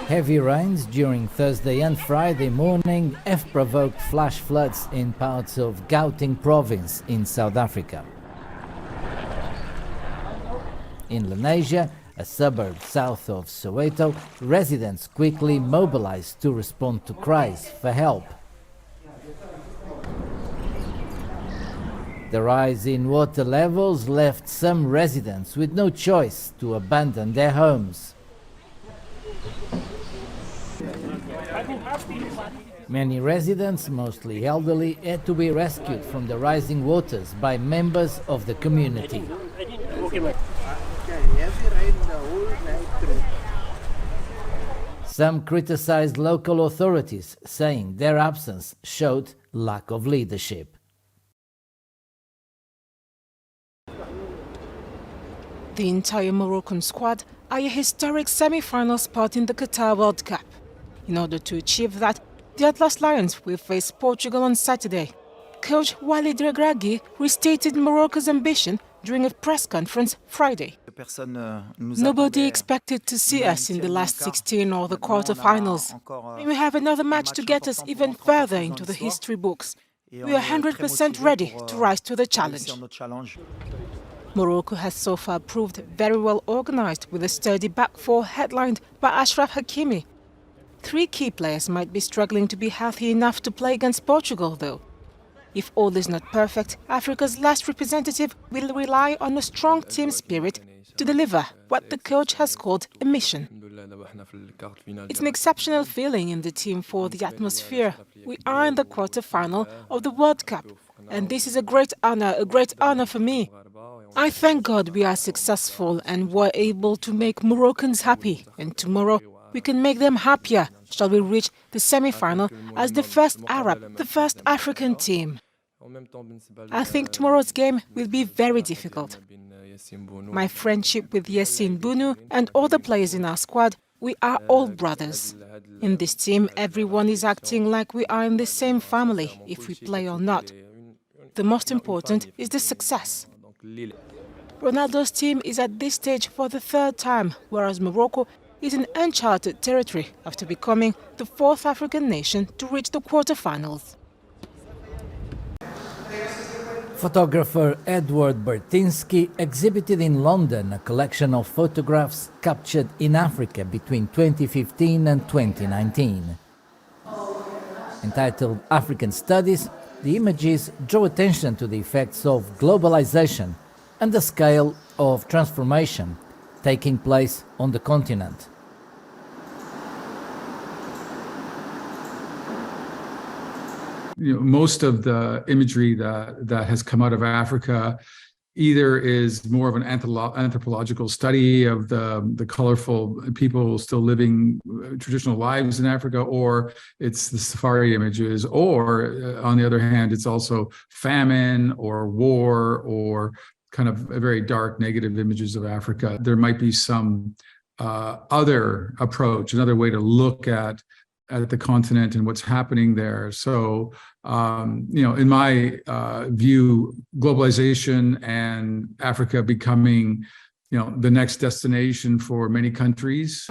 Heavy rains during Thursday and Friday morning have provoked flash floods in parts of Gauteng province in South Africa. In Lenasia, a suburb south of Soweto, residents quickly mobilized to respond to cries for help. The rise in water levels left some residents with no choice to abandon their homes. Many residents, mostly elderly, had to be rescued from the rising waters by members of the community. Some criticized local authorities, saying their absence showed lack of leadership. The entire Moroccan squad are a historic semi-final spot in the Qatar World Cup. In order to achieve that, the Atlas Lions will face Portugal on Saturday. Coach Walid Regragui restated Morocco's ambition during a press conference Friday. Nobody expected to see us in the last 16 or the quarter-finals. We have another match to get us even further into the history books. We are 100% ready to rise to the challenge. Morocco has so far proved very well organized with a sturdy back four headlined by Achraf Hakimi. 3 key players might be struggling to be healthy enough to play against Portugal, though. If all is not perfect, Africa's last representative will rely on a strong team spirit to deliver what the coach has called a mission. It's an exceptional feeling in the team for the atmosphere. We are in the quarter-final of the World Cup, and this is a great honor for me. I thank God we are successful and were able to make Moroccans happy, and tomorrow we can make them happier, shall we reach the semi-final as the first Arab, the first African team. I think tomorrow's game will be very difficult. My friendship with Yassine Bounou and all the players in our squad, we are all brothers. In this team, everyone is acting like we are in the same family, if we play or not. The most important is the success. Ronaldo's team is at this stage for the 3rd time, whereas Morocco is in uncharted territory after becoming the 4th African nation to reach the quarter-finals. Photographer Edward Bertinsky exhibited in London a collection of photographs captured in Africa between 2015 and 2019. Entitled African Studies, the images draw attention to the effects of globalization and the scale of transformation taking place on the continent. Most of the imagery that has come out of Africa either is more of an anthropological study of the colorful people still living traditional lives in Africa, or it's the safari images, or on the other hand, it's also famine or war or kind of a very dark negative images of Africa. There might be some other approach, another way to look at the continent and what's happening there. So, in my view, globalization and Africa becoming, the next destination for many countries.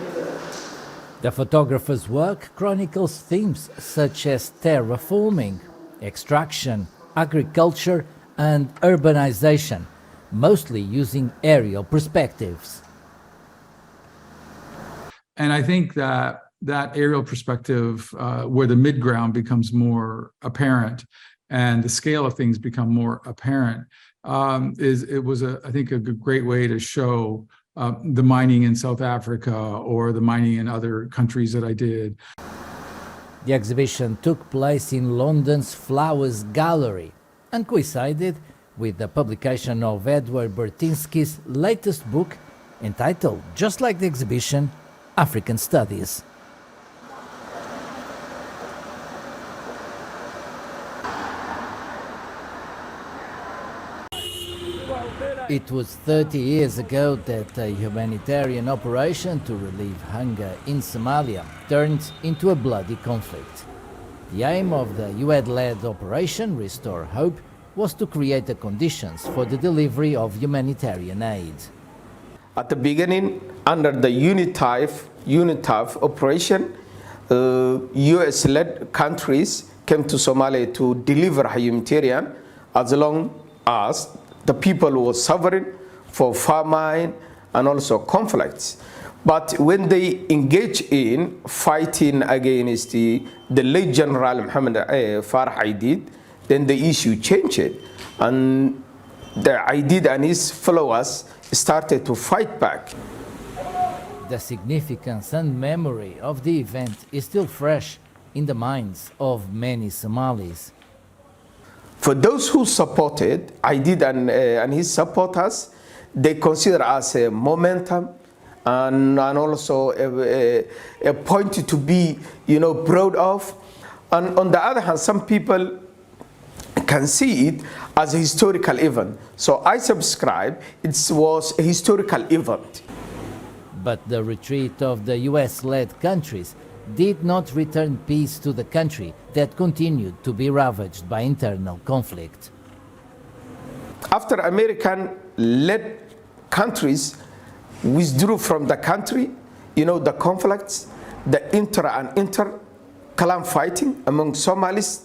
The photographer's work chronicles themes such as terraforming, extraction, agriculture, and urbanization, mostly using aerial perspectives. And I think that aerial perspective, where the midground becomes more apparent and the scale of things become more apparent, was I think a great way to show the mining in South Africa or the mining in other countries that I did. The exhibition took place in London's Flowers Gallery and coincided with the publication of Edward Bertinsky's latest book entitled, just like the exhibition, African Studies. It was 30 years ago that a humanitarian operation to relieve hunger in Somalia turned into a bloody conflict. The aim of the UN-led operation, Restore Hope, was to create the conditions for the delivery of humanitarian aid. At the beginning, under the UNITAF operation, US-led countries came to Somalia to deliver humanitarian as long as the people were suffering for famine and also conflicts. But when they engage in fighting against the late General Muhammad Farah Aidid, then the issue changed. And the Aidid and his followers started to fight back. The significance and memory of the event is still fresh in the minds of many Somalis. For those who supported Aidid and his supporters, they consider as a momentum and also a point to be, proud of. And on the other hand, some people can see it as a historical event. So I subscribe, it was a historical event. But the retreat of the US-led countries did not return peace to the country that continued to be ravaged by internal conflict. After American-led countries withdrew from the country, the conflicts, the inter-clan fighting among Somalis,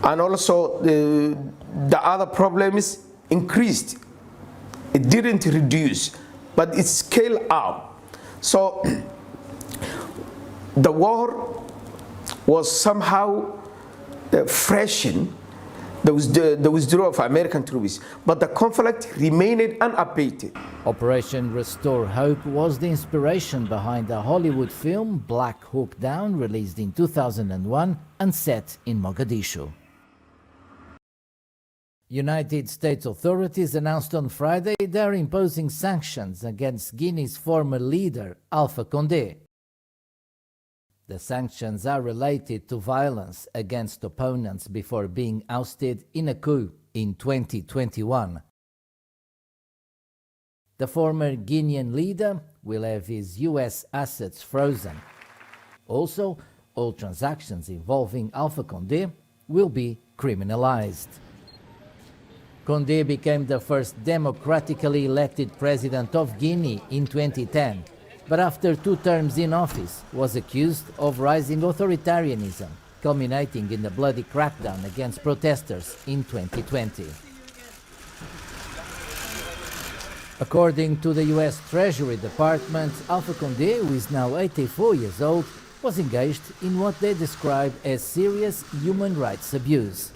and also the other problems increased. It didn't reduce, but it scaled up. So the war was somehow freshened the withdrawal of American troops, but the conflict remained unabated. Operation Restore Hope was the inspiration behind the Hollywood film Black Hawk Down, released in 2001 and set in Mogadishu. United States authorities announced on Friday they are imposing sanctions against Guinea's former leader, Alpha Condé. The sanctions are related to violence against opponents before being ousted in a coup in 2021. The former Guinean leader will have his US assets frozen. Also, all transactions involving Alpha Condé will be criminalized. Condé became the first democratically elected president of Guinea in 2010. But after 2 terms in office, was accused of rising authoritarianism, culminating in the bloody crackdown against protesters in 2020. According to the US Treasury Department, Alpha Condé, who is now 84 years old, was engaged in what they describe as serious human rights abuse.